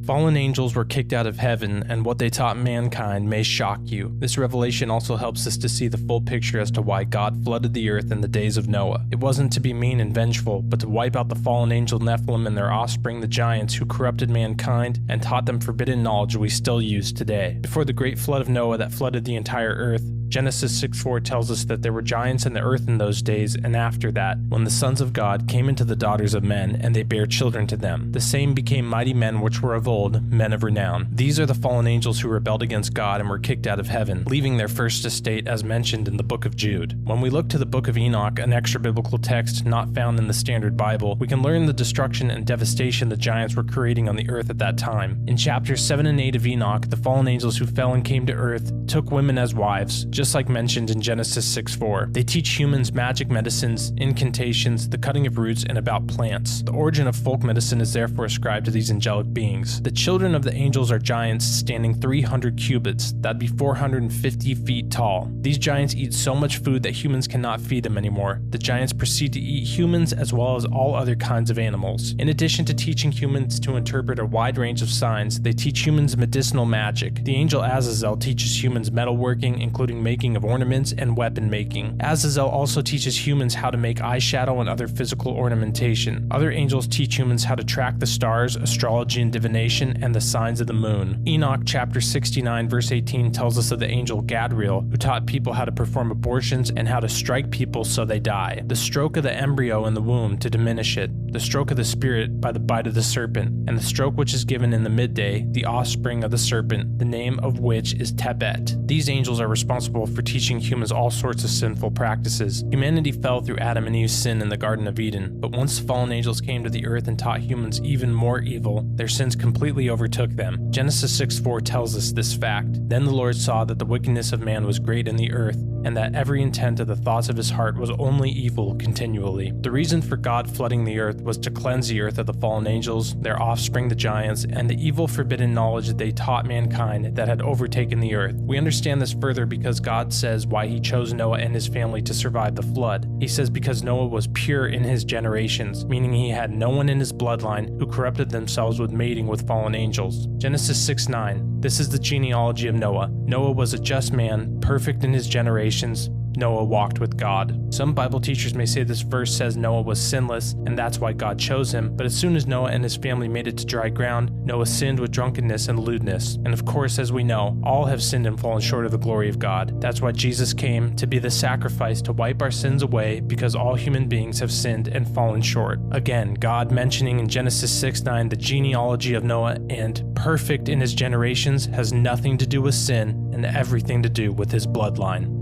Fallen angels were kicked out of heaven, and what they taught mankind may shock you. This revelation also helps us to see the full picture as to why God flooded the earth in the days of Noah. It wasn't to be mean and vengeful, but to wipe out the fallen angel Nephilim and their offspring, the giants, who corrupted mankind and taught them forbidden knowledge we still use today. Before the great flood of Noah that flooded the entire earth, Genesis 6:4 tells us that there were giants in the earth in those days, and after that, when the sons of God came into the daughters of men, and they bare children to them, the same became mighty men which were of old, men of renown. These are the fallen angels who rebelled against God and were kicked out of heaven, leaving their first estate as mentioned in the book of Jude. When we look to the book of Enoch, an extra-biblical text not found in the Standard Bible, we can learn the destruction and devastation the giants were creating on the earth at that time. In chapters 7 and 8 of Enoch, the fallen angels who fell and came to earth took women as wives, just like mentioned in Genesis 6:4. They teach humans magic medicines, incantations, the cutting of roots, and about plants. The origin of folk medicine is therefore ascribed to these angelic beings. The children of the angels are giants standing 300 cubits, that'd be 450 feet tall. These giants eat so much food that humans cannot feed them anymore. The giants proceed to eat humans as well as all other kinds of animals. In addition to teaching humans to interpret a wide range of signs, they teach humans medicinal magic. The angel Azazel teaches humans metalworking, including making of ornaments and weapon making. Azazel also teaches humans how to make eyeshadow and other physical ornamentation. Other angels teach humans how to track the stars, astrology and divination, and the signs of the moon. Enoch chapter 69 verse 18 tells us of the angel Gadriel, who taught people how to perform abortions and how to strike people so they die. The stroke of the embryo in the womb to diminish it, the stroke of the spirit by the bite of the serpent, and the stroke which is given in the midday, the offspring of the serpent, the name of which is Tebet. These angels are responsible for teaching humans all sorts of sinful practices. Humanity fell through Adam and Eve's sin in the Garden of Eden, but once the fallen angels came to the earth and taught humans even more evil, their sins completely overtook them. Genesis 6:4 tells us this fact. Then the Lord saw that the wickedness of man was great in the earth, and that every intent of the thoughts of his heart was only evil continually. The reason for God flooding the earth was to cleanse the earth of the fallen angels, their offspring the giants, and the evil forbidden knowledge that they taught mankind that had overtaken the earth. We understand this further because God says why he chose Noah and his family to survive the flood. He says because Noah was pure in his generations, meaning he had no one in his bloodline who corrupted themselves with mating with fallen angels. Genesis 6:9. This is the genealogy of Noah. Noah was a just man, perfect in his generations. Noah walked with God. Some Bible teachers may say this verse says Noah was sinless, and that's why God chose him, but as soon as Noah and his family made it to dry ground, Noah sinned with drunkenness and lewdness. And of course, as we know, all have sinned and fallen short of the glory of God. That's why Jesus came, to be the sacrifice to wipe our sins away, because all human beings have sinned and fallen short. Again, God mentioning in Genesis 6:9 the genealogy of Noah and perfect in his generations has nothing to do with sin and everything to do with his bloodline.